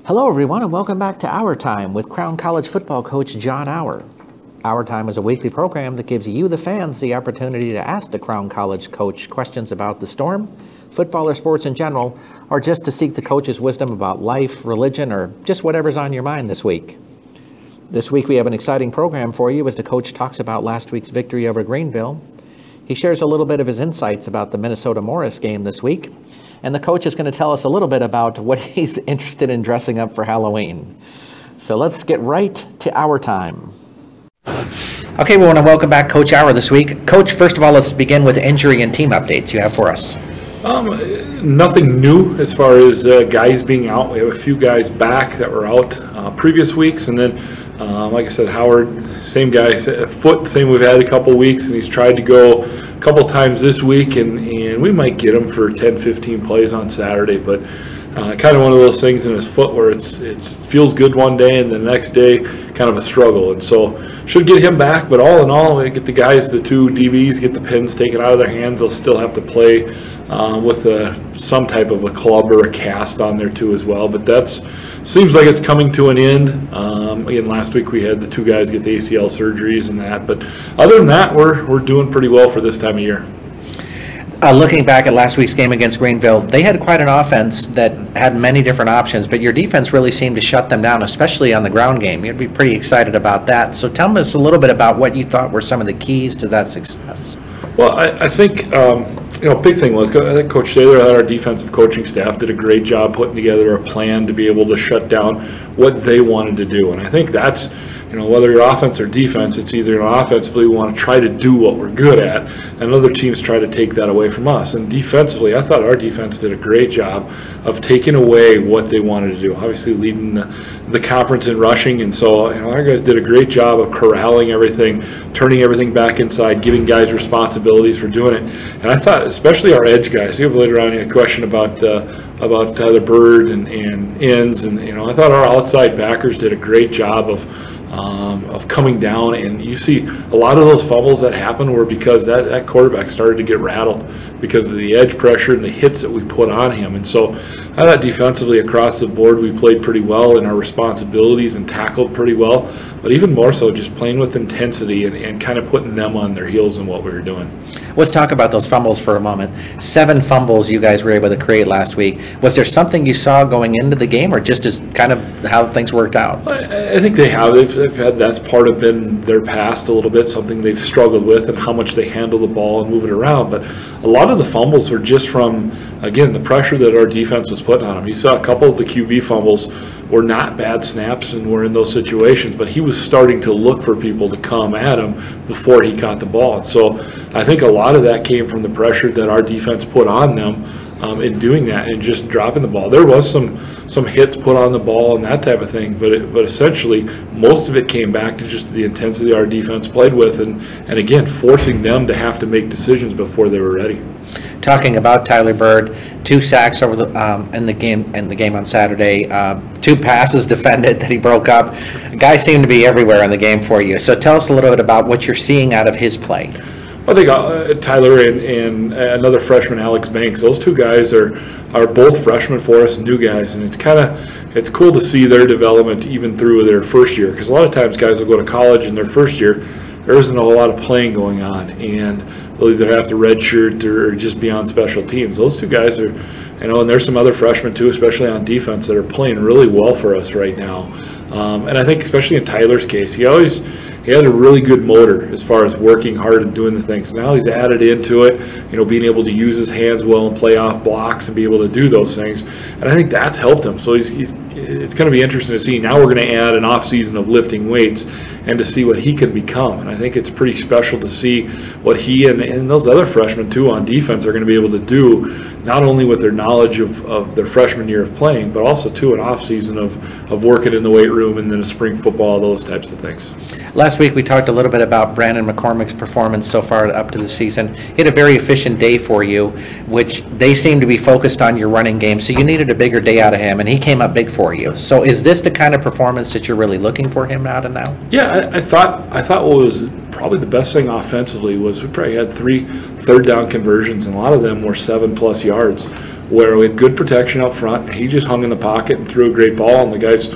Hello, everyone, and welcome back to Auer Time with Crown College football coach John Auer. Auer Time is a weekly program that gives you, the fans, the opportunity to ask the Crown College coach questions about the Storm, football or sports in general, or just to seek the coach's wisdom about life, religion, or just whatever's on your mind this week. This week we have an exciting program for you as the coach talks about last week's victory over Greenville. He shares a little bit of his insights about the Minnesota-Morris game this week. And the coach is going to tell us a little bit about what he's interested in dressing up for Halloween. So let's get right to Auer Time. Okay, we want to welcome back Coach Auer this week. Coach, first of all, let's begin with injury and team updates you have for us. Nothing new as far as guys being out. We have a few guys back that were out previous weeks, and then like I said, Howard, same guy, foot, same we've had a couple weeks, and he's tried to go a couple times this week, and we might get him for 10-15 plays on Saturday, but kind of one of those things in his foot where it feels good one day and the next day kind of a struggle, and so should get him back. But all in all, we get the guys, the two DBs, get the pins taken out of their hands. They'll still have to play with some type of a club or a cast on there too as well, but that's seems like it's coming to an end. Again, last week we had the two guys get the ACL surgeries and that, but other than that, we're doing pretty well for this time of year. Looking back at last week's game against Greenville, they had quite an offense that had many different options, but your defense really seemed to shut them down, especially on the ground game. You'd be pretty excited about that. So tell us a little bit about what you thought were some of the keys to that success. Well, I think, big thing was, I think Coach Taylor and our defensive coaching staff did a great job putting together a plan to be able to shut down what they wanted to do. And I think that's, whether you're offense or defense, it's either offensively we want to try to do what we're good at, and other teams try to take that away from us. And defensively, I thought our defense did a great job of taking away what they wanted to do. Obviously leading the conference in rushing, and so our guys did a great job of corralling everything, turning everything back inside, giving guys responsibilities for doing it. And I thought, especially our edge guys, you have later on a question about Tyler Bird and ends, and I thought our outside backers did a great job of coming down, and you see a lot of those fumbles that happened were because that quarterback started to get rattled because of the edge pressure and the hits that we put on him. And so I thought defensively across the board we played pretty well in our responsibilities and tackled pretty well, but even more so just playing with intensity and kind of putting them on their heels in what we were doing. Let's talk about those fumbles for a moment. 7 fumbles you guys were able to create last week. Was there something you saw going into the game, or just as kind of how things worked out? I think they have. They've had, that's part of been their past a little bit, something they've struggled with, and how much they handle the ball and move it around. But a lot of the fumbles were just from, again, the pressure that our defense was putting on them. You saw a couple of the QB fumbles were not bad snaps and were in those situations, but he was starting to look for people to come at him before he caught the ball. So I think a lot of that came from the pressure that our defense put on them in doing that and just dropping the ball. There was some hits put on the ball and that type of thing, but essentially most of it came back to just the intensity our defense played with, and again, forcing them to have to make decisions before they were ready. Talking about Tyler Bird, 2 sacks over in the game on Saturday, 2 passes defended that he broke up. The guy seemed to be everywhere in the game for you. So tell us a little bit about what you're seeing out of his play. I think Tyler and another freshman, Alex Banks, those 2 guys are both freshmen for us, new guys, and it's cool to see their development even through their first year, because a lot of times guys will go to college in their first year, there isn't a whole lot of playing going on, and they'll either have to redshirt or just be on special teams. Those 2 guys are, and there's some other freshmen too, especially on defense, that are playing really well for us right now. And I think especially in Tyler's case, he had a really good motor as far as working hard and doing the things. Now he's added into it, being able to use his hands well and play off blocks and be able to do those things. And I think that's helped him. So it's going to be interesting to see. Now we're going to add an off season of lifting weights and to see what he can become. And I think it's pretty special to see what he and those other freshmen too on defense are going to be able to do, not only with their knowledge of their freshman year of playing, but also too an off season of working in the weight room and then a spring football, those types of things. Last week we talked a little bit about Brandon McCormick's performance so far up to the season. He had a very efficient day for you, which they seem to be focused on your running game, so you needed a bigger day out of him, and he came up big for you. So is this the kind of performance that you're really looking for him now to now? Yeah, I thought what was probably the best thing offensively was we probably had 3 third down conversions, and a lot of them were 7+ yards, where we had good protection up front, and he just hung in the pocket and threw a great ball, and the guys,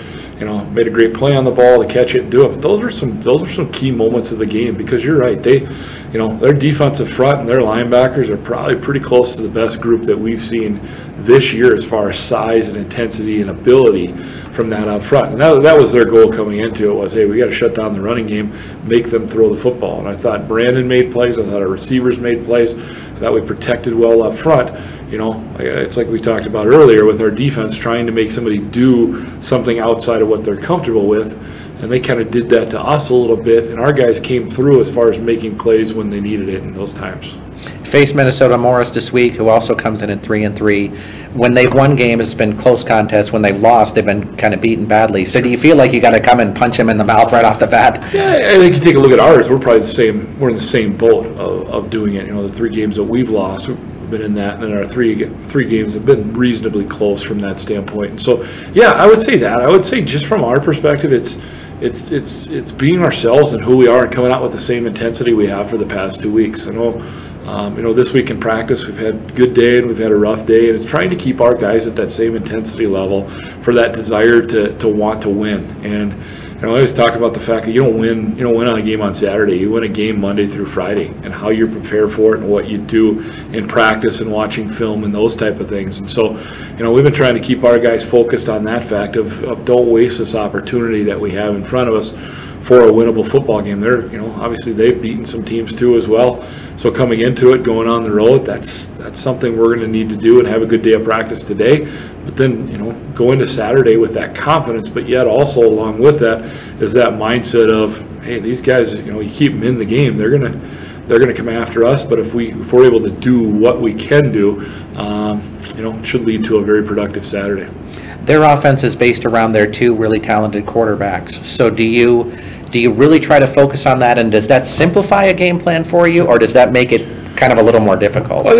made a great play on the ball to catch it and do it. But those are some key moments of the game, because you're right, their defensive front and their linebackers are probably pretty close to the best group that we've seen this year as far as size and intensity and ability from that up front. And that was their goal coming into it, was, hey, we got to shut down the running game, make them throw the football. And I thought Brandon made plays. I thought our receivers made plays. I thought we protected well up front. It's like we talked about earlier with our defense trying to make somebody do something outside of what they're comfortable with. And they kind of did that to us a little bit, and our guys came through as far as making plays when they needed it in those times. Faced Minnesota Morris this week, who also comes in at 3-3. When they've won games, it's been close contests. When they've lost, they've been kind of beaten badly. So do you feel like you got to come and punch him in the mouth right off the bat? Yeah, I think you take a look at ours. We're probably the same. We're in the same boat of doing it. The 3 games that we've lost, we've been in that, and our three games have been reasonably close from that standpoint. And so, yeah, I would say that. I would say just from our perspective, it's being ourselves and who we are and coming out with the same intensity we have for the past 2 weeks. I know, this week in practice we've had a good day and we've had a rough day, and it's trying to keep our guys at that same intensity level for that desire to want to win. And I always talk about the fact that you don't win on a game on Saturday. You win a game Monday through Friday, and how you prepare for it and what you do in practice and watching film and those type of things. And so, we've been trying to keep our guys focused on that fact of don't waste this opportunity that we have in front of us for a winnable football game. They're, obviously they've beaten some teams too as well. So coming into it, going on the road, that's something we're going to need to do and have a good day of practice today. But then, go into Saturday with that confidence, but yet also along with that is that mindset of, hey, these guys, you keep them in the game, they're gonna come after us. But if we're able to do what we can do, it should lead to a very productive Saturday. Their offense is based around their 2 really talented quarterbacks. So do you really try to focus on that, and does that simplify a game plan for you, or does that make it kind of a little more difficult? Well,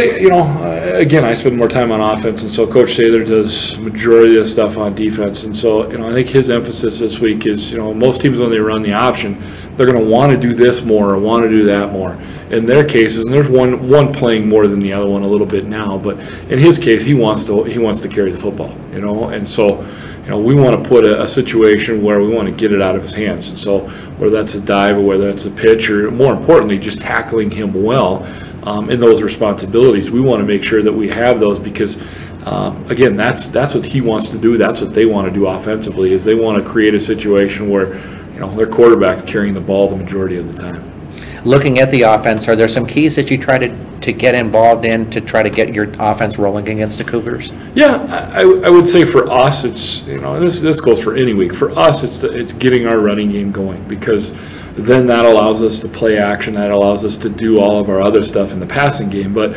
again, I spend more time on offense, and so Coach Sather does majority of the stuff on defense. And so, I think his emphasis this week is, most teams when they run the option, they're going to want to do this more or want to do that more. In their cases, and there's one playing more than the other one a little bit now, but in his case, he wants to carry the football, and so, we want to put a situation where we want to get it out of his hands. And so whether that's a dive or whether that's a pitch, or more importantly, just tackling him well in those responsibilities, we want to make sure that we have those, because again, that's what he wants to do. That's what they want to do offensively, is they want to create a situation where their quarterback's carrying the ball the majority of the time. Looking at the offense, are there some keys that you try to get involved in to try to get your offense rolling against the Cougars? Yeah, I would say for us, it's, this goes for any week. For us, it's getting our running game going, because then that allows us to play action. That allows us to do all of our other stuff in the passing game. But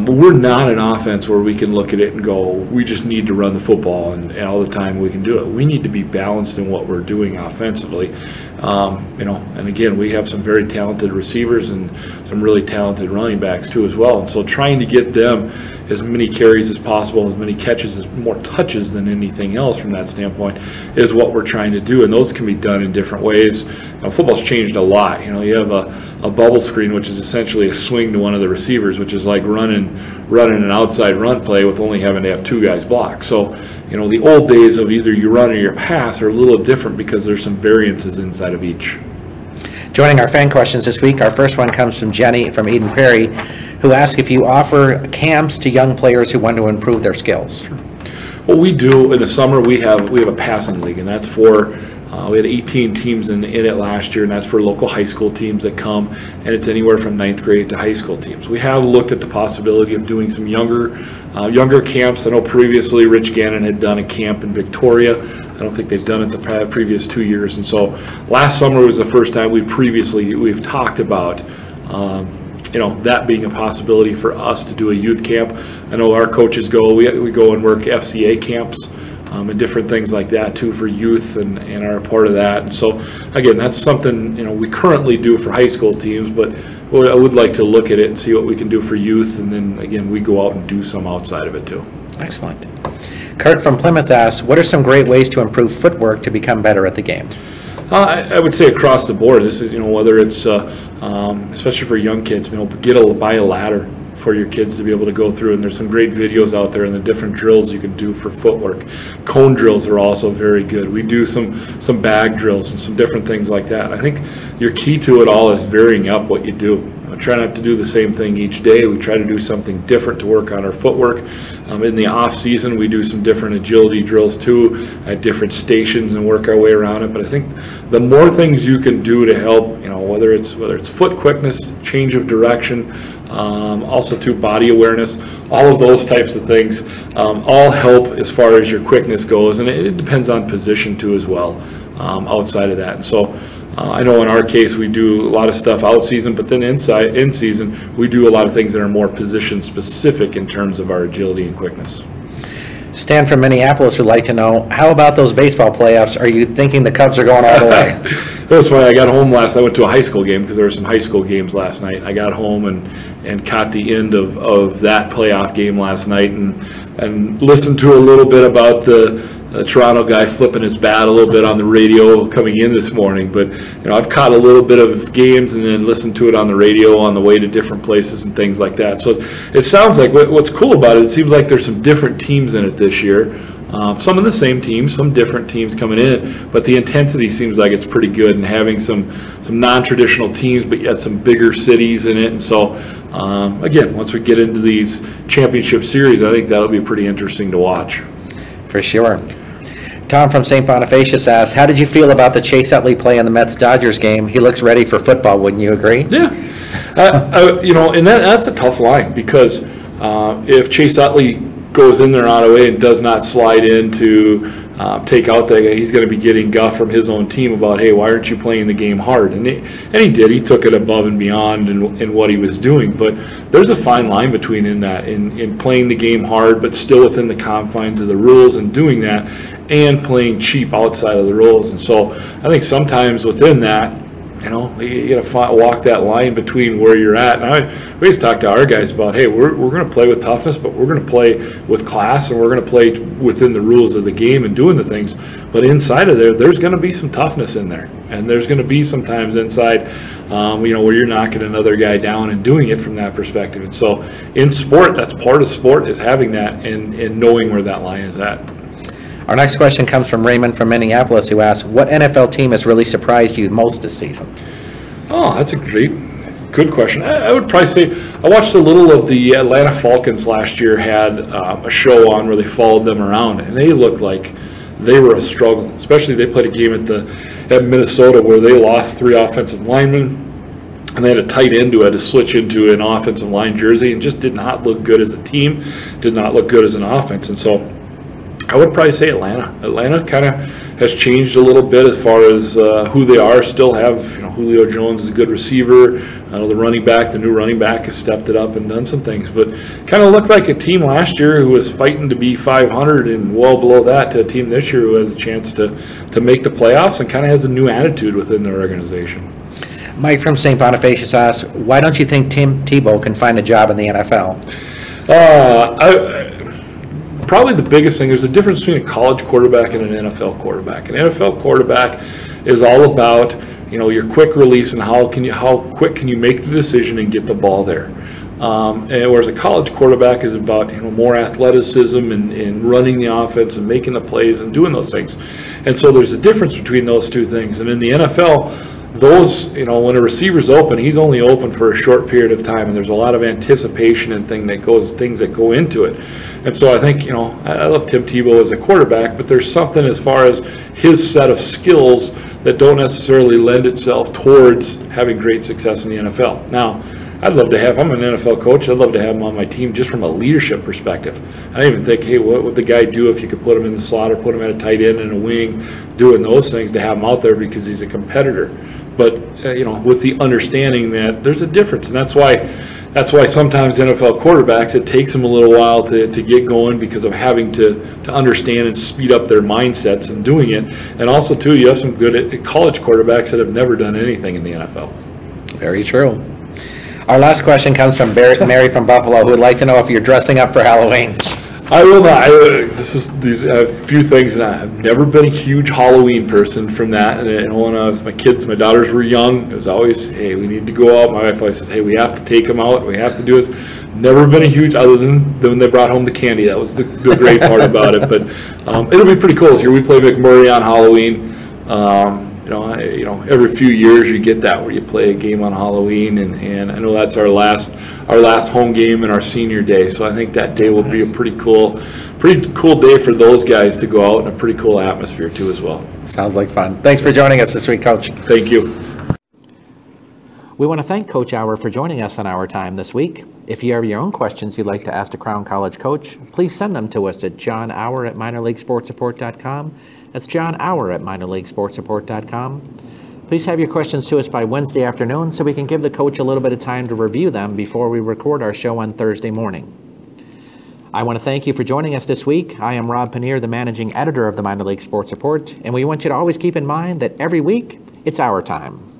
we're not an offense where we can look at it and go, we just need to run the football and all the time we can do it. We need to be balanced in what we're doing offensively. And again, we have some very talented receivers and some really talented running backs too as well. And so trying to get them as many carries as possible, as many catches, as more touches than anything else from that standpoint is what we're trying to do. And those can be done in different ways. Football's changed a lot. You have a bubble screen, which is essentially a swing to one of the receivers, which is like running an outside run play with only having to have 2 guys block. So, the old days of either you run or you pass are a little different because there's some variances inside of each. Joining our fan questions this week, our first one comes from Jenny from Eden Prairie, who asks if you offer camps to young players who want to improve their skills. Well, we do. In the summer, we have a passing league, and that's for we had 18 teams in it last year, and that's for local high school teams that come, and it's anywhere from 9th grade to high school teams. We have looked at the possibility of doing some younger camps. I know previously Rich Gannon had done a camp in Victoria. I don't think they've done it the previous 2 years, and so last summer was the first time we've talked about that being a possibility for us to do a youth camp. I know our coaches we go and work FCA camps and different things like that too for youth, and are a part of that. And so again, that's something we currently do for high school teams, but I would like to look at it and see what we can do for youth, and then again we go out and do some outside of it too. Excellent. Kurt from Plymouth asks, what are some great ways to improve footwork to become better at the game? I would say across the board. This is whether it's especially for young kids, buy a ladder for your kids to be able to go through. And there's some great videos out there and the different drills you can do for footwork. Cone drills are also very good. We do some bag drills and some different things like that. I think your key to it all is varying up what you do. Try not to do the same thing each day. We try to do something different to work on our footwork. In the off season, we do some different agility drills too at different stations and work our way around it. But I think the more things you can do to help, whether it's foot quickness, change of direction, also to body awareness, all of those types of things, all help as far as your quickness goes. And it depends on position too as well, outside of that. And so I know in our case we do a lot of stuff out season, but then in season we do a lot of things that are more position specific in terms of our agility and quickness. Stan from Minneapolis would like to know, how about those baseball playoffs? Are you thinking the Cubs are going all the way? It was funny. I got home last night. I went to a high school game because there were some high school games last night. I got home and caught the end of that playoff game last night and listened to a little bit about the Toronto guy flipping his bat a little bit on the radio coming in this morning. But I've caught a little bit of games and then listened to it on the radio on the way to different places and things like that. So it sounds like what's cool about it seems like there's some different teams in it this year. Some of the same teams, some different teams coming in, but the intensity seems like it's pretty good, and having some non-traditional teams, but yet some bigger cities in it. And so, again, once we get into these championship series, I think that'll be pretty interesting to watch. For sure. Tom from St. Bonifacius asks, how did you feel about the Chase Utley play in the Mets-Dodgers game? He looks ready for football, wouldn't you agree? Yeah. And that's a tough line, because if Chase Utley goes in there on a way and does not slide in to take out that guy, he's going to be getting guff from his own team about, hey, why aren't you playing the game hard? And he did. He took it above and beyond in what he was doing. But there's a fine line between in playing the game hard, but still within the confines of the rules and doing that, and playing cheap outside of the rules. And so I think sometimes within that, you got to walk that line between where you're at. And we always talk to our guys about, hey, we're going to play with toughness, but we're going to play with class, and we're going to play within the rules of the game and doing the things. But inside of there's going to be some toughness in there, and there's going to be sometimes inside, where you're knocking another guy down and doing it from that perspective. And so in sport, that's part of sport, is having that and knowing where that line is at. Our next question comes from Raymond from Minneapolis, who asks, what NFL team has really surprised you most this season? Oh, that's a good question. I would probably say I watched a little of the Atlanta Falcons last year, had a show on where they followed them around, and they looked like they were a struggle. Especially they played a game at Minnesota where they lost 3 offensive linemen, and they had a tight end who had to switch into an offensive line jersey and just did not look good as a team, did not look good as an offense. And so I would probably say Atlanta. Atlanta kind of has changed a little bit as far as who they are. Still have, Julio Jones is a good receiver. The new running back has stepped it up and done some things. But kind of looked like a team last year who was fighting to be 500 and well below that, to a team this year who has a chance to make the playoffs and kind of has a new attitude within their organization. Mike from St. Bonifacius asks, why don't you think Tim Tebow can find a job in the NFL? Probably the biggest thing, there's a difference between a college quarterback and an NFL quarterback. An NFL quarterback is all about, your quick release and how quick can you make the decision and get the ball there. And whereas a college quarterback is about more athleticism and running the offense and making the plays and doing those things. And so there's a difference between those two things. And in the NFL, those, when a receiver's open, he's only open for a short period of time, and there's a lot of anticipation and things that go into it. And so I think, I love Tim Tebow as a quarterback, but there's something as far as his set of skills that don't necessarily lend itself towards having great success in the NFL. Now, I'm an NFL coach, I'd love to have him on my team just from a leadership perspective. I don't even think, hey, what would the guy do if you could put him in the slot or put him at a tight end and a wing, doing those things, to have him out there because he's a competitor. But, with the understanding that there's a difference, and that's why sometimes NFL quarterbacks, it takes them a little while to get going because of having to understand and speed up their mindsets and doing it. And also, too, you have some good college quarterbacks that have never done anything in the NFL. Very true. Our last question comes from Mary from Buffalo, who would like to know if you're dressing up for Halloween. I will not. These a few things, and I've never been a huge Halloween person from that. And when my daughters were young, it was always, hey, we need to go out. My wife always says, hey, we have to take them out. We have to do this. Never been a huge, other than when they brought home the candy. That was the great part about it. But it'll be pretty cool this year. We play McMurray on Halloween. Every few years you get that where you play a game on Halloween, and I know that's our last home game and our senior day. So I think that day will be a pretty cool day for those guys to go out, and a pretty cool atmosphere too as well. Sounds like fun. Thanks for joining us this week, Coach. Thank you. We want to thank Coach Auer for joining us on Auer Time this week. If you have your own questions you'd like to ask a Crown College coach, please send them to us at johnauer@minorleaguesportsreport.com. That's John Auer at minorleaguesportsreport.com. Please have your questions to us by Wednesday afternoon so we can give the coach a little bit of time to review them before we record our show on Thursday morning. I want to thank you for joining us this week. I am Rob Paneer, the managing editor of the Minor League Sports Report, and we want you to always keep in mind that every week, it's Auer Time.